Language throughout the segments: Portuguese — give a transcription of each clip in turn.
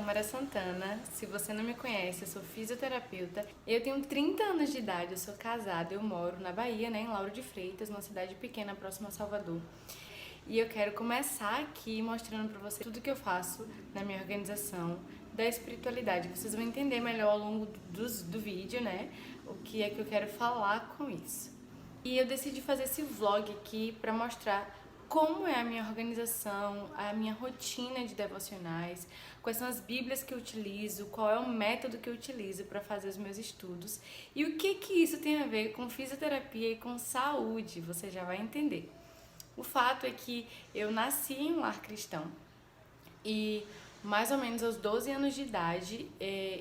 Tamara Santana. Se você não me conhece, eu sou fisioterapeuta. Eu tenho 30 anos de idade, eu sou casada, eu moro na Bahia, em Lauro de Freitas, numa cidade pequena próxima a Salvador. E eu quero começar aqui mostrando para vocês tudo que eu faço na minha organização da espiritualidade. Vocês vão entender melhor ao longo do vídeo, o que é que eu quero falar com isso. E eu decidi fazer esse vlog aqui para mostrar como é a minha organização, a minha rotina de devocionais, quais são as bíblias que eu utilizo, qual é o método que eu utilizo para fazer os meus estudos e o que isso tem a ver com fisioterapia e com saúde, você já vai entender. O fato é que eu nasci em um lar cristão e mais ou menos aos 12 anos de idade,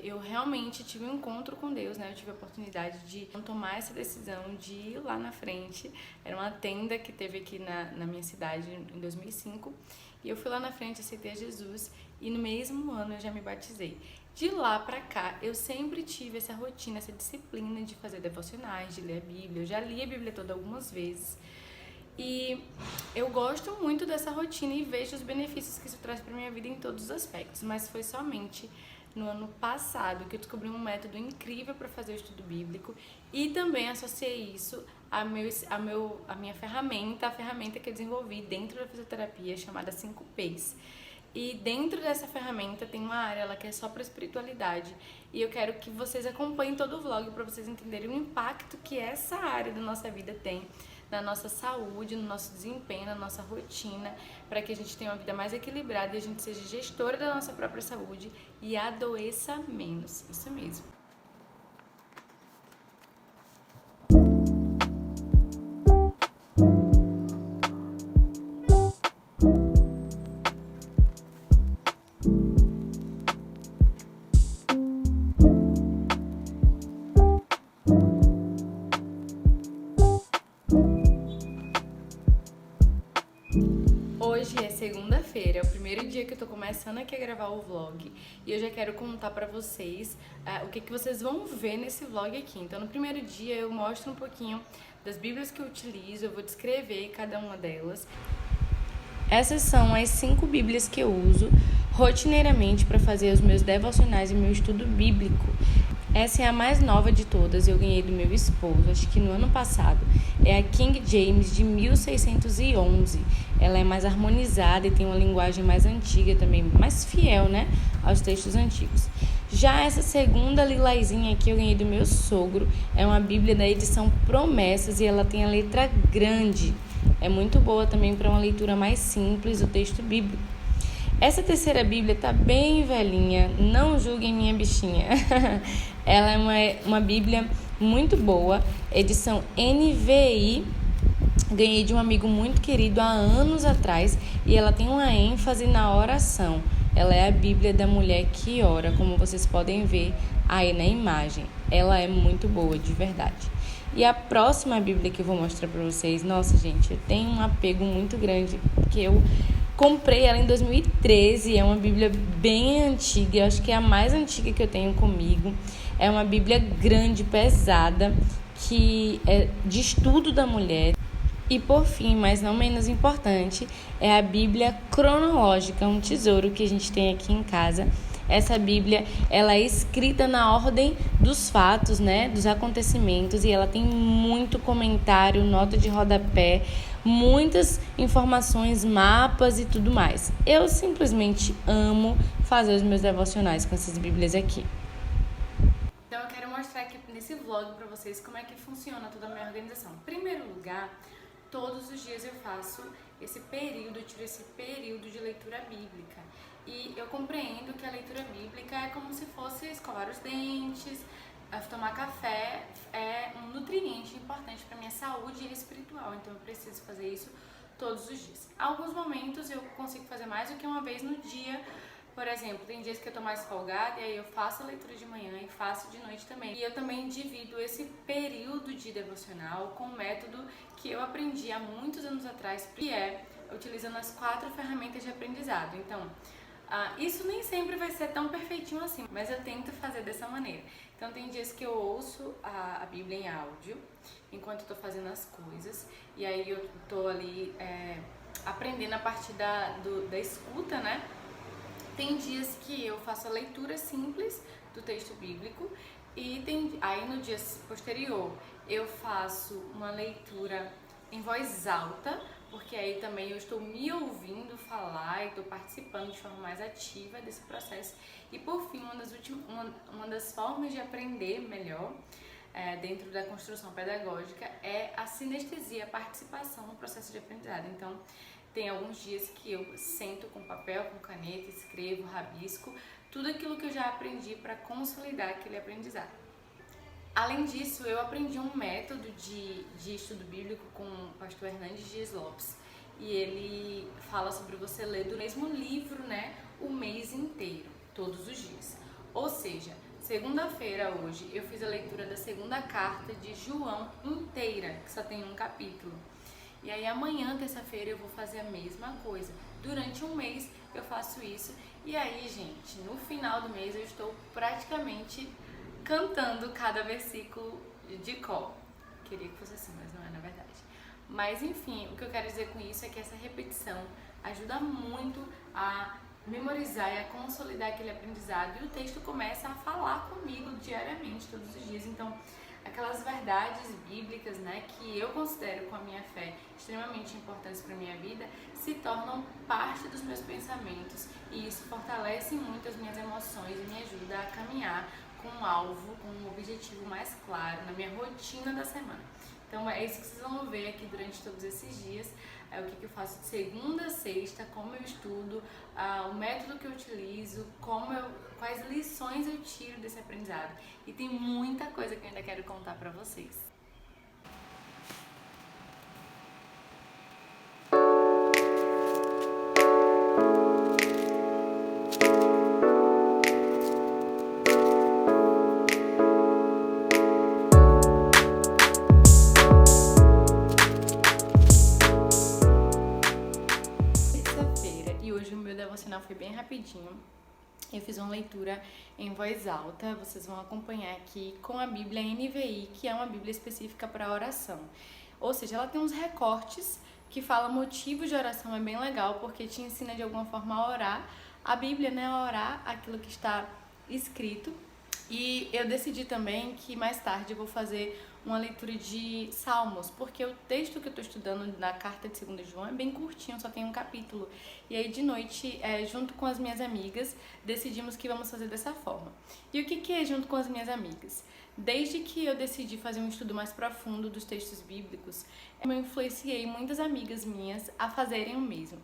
eu realmente tive um encontro com Deus, Eu tive a oportunidade de tomar essa decisão de ir lá na frente. Era uma tenda que teve aqui na minha cidade em 2005. E eu fui lá na frente, aceitei Jesus e no mesmo ano eu já me batizei. De lá pra cá, eu sempre tive essa rotina, essa disciplina de fazer devocionais, de ler a Bíblia. Eu já li a Bíblia toda algumas vezes. E eu gosto muito dessa rotina e vejo os benefícios que isso traz para minha vida em todos os aspectos, mas foi somente no ano passado que eu descobri um método incrível para fazer o estudo bíblico e também associei isso a minha ferramenta, a ferramenta que eu desenvolvi dentro da fisioterapia chamada 5Ps. E dentro dessa ferramenta tem uma área que é só para espiritualidade e eu quero que vocês acompanhem todo o vlog para vocês entenderem o impacto que essa área da nossa vida tem na nossa saúde, no nosso desempenho, na nossa rotina, para que a gente tenha uma vida mais equilibrada e a gente seja gestora da nossa própria saúde e adoeça menos. Isso mesmo. Hoje é segunda-feira, é o primeiro dia que eu tô começando aqui a gravar o vlog e eu já quero contar pra vocês o que vocês vão ver nesse vlog aqui. Então, no primeiro dia eu mostro um pouquinho das bíblias que eu utilizo, eu vou descrever cada uma delas. Essas são as 5 bíblias que eu uso rotineiramente para fazer os meus devocionais e meu estudo bíblico. Essa é a mais nova de todas, eu ganhei do meu esposo, acho que no ano passado. É a King James de 1611. Ela é mais harmonizada e tem uma linguagem mais antiga também, mais fiel, aos textos antigos. Já essa segunda lilazinha aqui eu ganhei do meu sogro, é uma bíblia da edição Promessas e ela tem a letra grande. É muito boa também para uma leitura mais simples do texto bíblico. Essa terceira bíblia tá bem velhinha, não julguem minha bichinha. Ela é uma bíblia muito boa, edição NVI. Ganhei de um amigo muito querido há anos atrás e ela tem uma ênfase na oração. Ela é a Bíblia da mulher que ora, como vocês podem ver aí na imagem. Ela é muito boa, de verdade. E a próxima Bíblia que eu vou mostrar para vocês, nossa gente, eu tenho um apego muito grande, porque eu comprei ela em 2013, é uma Bíblia bem antiga, eu acho que é a mais antiga que eu tenho comigo. É uma Bíblia grande, pesada, que é de estudo da mulher. E por fim, mas não menos importante, é a Bíblia cronológica, um tesouro que a gente tem aqui em casa. Essa Bíblia, ela é escrita na ordem dos fatos, dos acontecimentos, e ela tem muito comentário, nota de rodapé, muitas informações, mapas e tudo mais. Eu simplesmente amo fazer os meus devocionais com essas Bíblias aqui. Então eu quero mostrar aqui nesse vlog para vocês como é que funciona toda a minha organização. Em primeiro lugar, todos os dias eu faço eu tiro esse período de leitura bíblica. E eu compreendo que a leitura bíblica é como se fosse escovar os dentes, tomar café, é um nutriente importante para minha saúde espiritual. Então eu preciso fazer isso todos os dias. Alguns momentos eu consigo fazer mais do que uma vez no dia. Por exemplo, tem dias que eu tô mais folgada e aí eu faço a leitura de manhã e faço de noite também. E eu também divido esse período de devocional com um método que eu aprendi há muitos anos atrás, que é utilizando as 4 ferramentas de aprendizado. Então, isso nem sempre vai ser tão perfeitinho assim, mas eu tento fazer dessa maneira. Então tem dias que eu ouço a Bíblia em áudio, enquanto eu tô fazendo as coisas, e aí eu tô ali aprendendo a partir da escuta, Tem dias que eu faço a leitura simples do texto bíblico e aí no dia posterior eu faço uma leitura em voz alta, porque aí também eu estou me ouvindo falar e estou participando de forma mais ativa desse processo. E por fim, uma das formas de aprender melhor dentro da construção pedagógica é a sinestesia, a participação no processo de aprendizado. Então, tem alguns dias que eu sento com papel, com caneta, escrevo, rabisco, tudo aquilo que eu já aprendi para consolidar aquele aprendizado. Além disso, eu aprendi um método de estudo bíblico com o pastor Hernandes Dias Lopes. E ele fala sobre você ler do mesmo livro, né, o mês inteiro, todos os dias. Ou seja, segunda-feira hoje eu fiz a leitura da segunda carta de João inteira, que só tem um capítulo. E aí amanhã, terça-feira, eu vou fazer a mesma coisa. Durante um mês eu faço isso. E aí, gente, no final do mês eu estou praticamente cantando cada versículo de cor. Queria que fosse assim, mas não é na verdade. Mas enfim, o que eu quero dizer com isso é que essa repetição ajuda muito a memorizar e a consolidar aquele aprendizado. E o texto começa a falar comigo diariamente, todos os dias. Então, aquelas verdades bíblicas, né, que eu considero com a minha fé extremamente importantes para a minha vida, se tornam parte dos meus pensamentos e isso fortalece muito as minhas emoções e me ajuda a caminhar com um alvo, com um objetivo mais claro na minha rotina da semana. Então é isso que vocês vão ver aqui durante todos esses dias, o que eu faço de segunda a sexta, como eu estudo, o método que eu utilizo, quais lições eu tiro desse aprendizado. E tem muita coisa que eu ainda quero contar pra vocês. Devocional foi bem rapidinho. Eu fiz uma leitura em voz alta, vocês vão acompanhar aqui com a Bíblia NVI, que é uma Bíblia específica para oração. Ou seja, ela tem uns recortes que falam motivos de oração, é bem legal, porque te ensina de alguma forma a orar. A Bíblia, né, a orar aquilo que está escrito. E eu decidi também que mais tarde eu vou fazer uma leitura de Salmos, porque o texto que eu estou estudando na carta de 2 João é bem curtinho, só tem um capítulo. E aí de noite, junto com as minhas amigas, decidimos que vamos fazer dessa forma. E o que é junto com as minhas amigas? Desde que eu decidi fazer um estudo mais profundo dos textos bíblicos, eu influenciei muitas amigas minhas a fazerem o mesmo.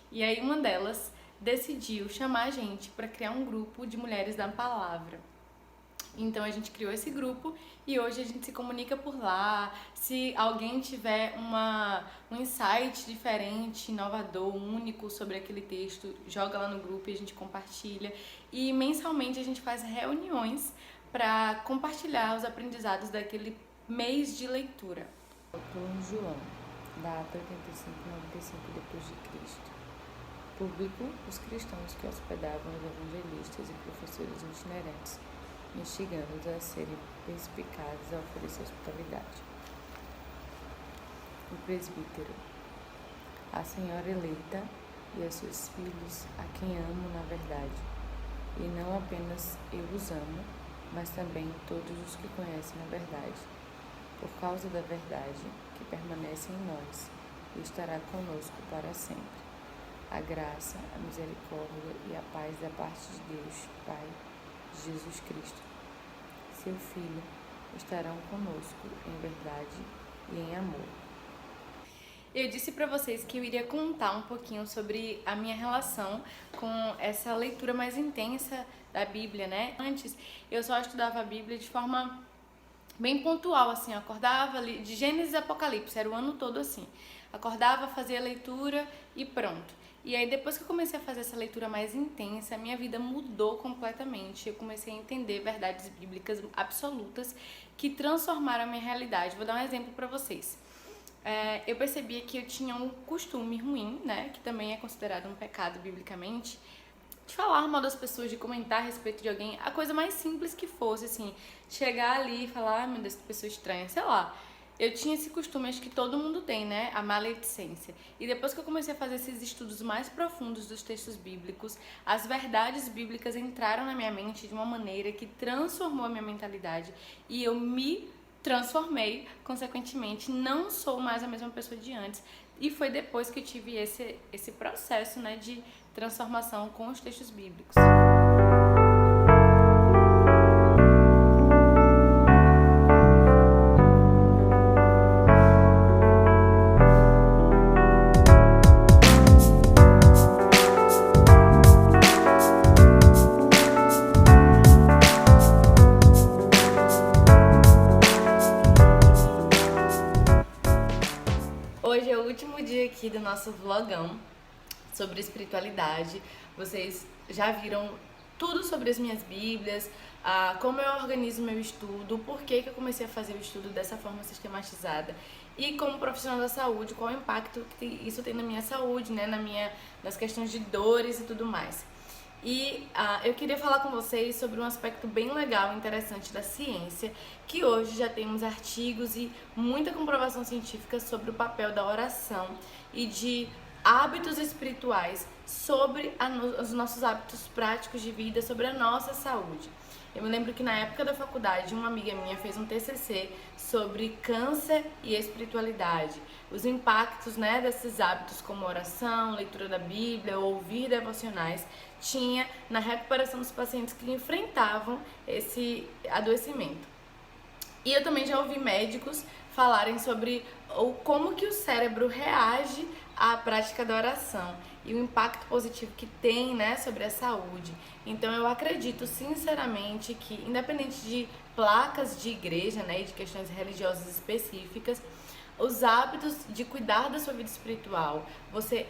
E aí uma delas decidiu chamar a gente para criar um grupo de mulheres da palavra. Então a gente criou esse grupo e hoje a gente se comunica por lá. Se alguém tiver um insight diferente, inovador, único sobre aquele texto, joga lá no grupo e a gente compartilha. E mensalmente a gente faz reuniões para compartilhar os aprendizados daquele mês de leitura. Em João, data 85-95 depois de Cristo. Público, os cristãos que hospedavam os evangelistas e professores itinerantes, instigando-os a serem perspicazes a oferecer hospitalidade. O presbítero, a senhora eleita e os seus filhos, a quem amo na verdade, e não apenas eu os amo, mas também todos os que conhecem a verdade, por causa da verdade que permanece em nós e estará conosco para sempre. A graça, a misericórdia e a paz da parte de Deus, Pai, Jesus Cristo, seu Filho, estarão conosco em verdade e em amor. Eu disse para vocês que eu iria contar um pouquinho sobre a minha relação com essa leitura mais intensa da Bíblia, né? Antes, eu só estudava a Bíblia de forma bem pontual, assim, eu acordava ali, de Gênesis a Apocalipse, era o ano todo assim. Acordava, fazia a leitura e pronto. E aí depois que eu comecei a fazer essa leitura mais intensa, a minha vida mudou completamente. Eu comecei a entender verdades bíblicas absolutas que transformaram a minha realidade. Vou dar um exemplo para vocês. Eu percebia que eu tinha um costume ruim, né, que também é considerado um pecado biblicamente, de falar mal das pessoas, de comentar a respeito de alguém, a coisa mais simples que fosse, assim, chegar ali e falar, ai meu Deus, que pessoa estranha, sei lá. Eu tinha esse costume, acho que todo mundo tem, né? A maledicência. E depois que eu comecei a fazer esses estudos mais profundos dos textos bíblicos, as verdades bíblicas entraram na minha mente de uma maneira que transformou a minha mentalidade. E eu me transformei, consequentemente, não sou mais a mesma pessoa de antes. E foi depois que eu tive esse processo, né, de transformação com os textos bíblicos. Hoje é o último dia aqui do nosso vlogão sobre espiritualidade. Vocês já viram tudo sobre as minhas bíblias, como eu organizo meu estudo, por que eu comecei a fazer o estudo dessa forma sistematizada e como profissional da saúde, qual o impacto que isso tem na minha saúde, né, nas questões de dores e tudo mais. E eu queria falar com vocês sobre um aspecto bem legal e interessante da ciência, que hoje já temos artigos e muita comprovação científica sobre o papel da oração e de hábitos espirituais sobre os nossos hábitos práticos de vida, sobre a nossa saúde. Eu me lembro que na época da faculdade, uma amiga minha fez um TCC sobre câncer e espiritualidade, os impactos, né, desses hábitos como oração, leitura da Bíblia, ouvir devocionais, tinha na recuperação dos pacientes que enfrentavam esse adoecimento. E eu também já ouvi médicos falarem sobre como que o cérebro reage à prática da oração e o impacto positivo que tem, né, sobre a saúde. Então eu acredito sinceramente que, independente de placas de igreja, né, e de questões religiosas específicas, os hábitos de cuidar da sua vida espiritual, você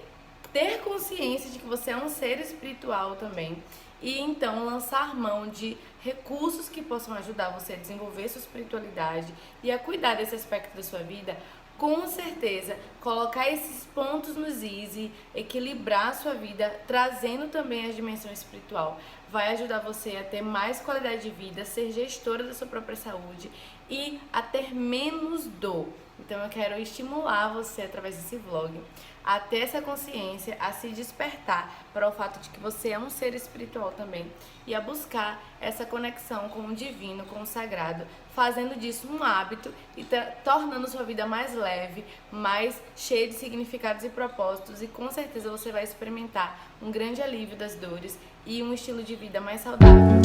ter consciência de que você é um ser espiritual também, e então lançar mão de recursos que possam ajudar você a desenvolver sua espiritualidade e a cuidar desse aspecto da sua vida, com certeza, colocar esses pontos nos is e equilibrar a sua vida, trazendo também a dimensão espiritual, vai ajudar você a ter mais qualidade de vida, ser gestora da sua própria saúde e a ter menos dor. Então eu quero estimular você, através desse vlog, a ter essa consciência, a se despertar para o fato de que você é um ser espiritual também e a buscar essa conexão com o divino, com o sagrado, fazendo disso um hábito e tornando sua vida mais leve, mais cheia de significados e propósitos, e com certeza você vai experimentar um grande alívio das dores e um estilo de vida mais saudável.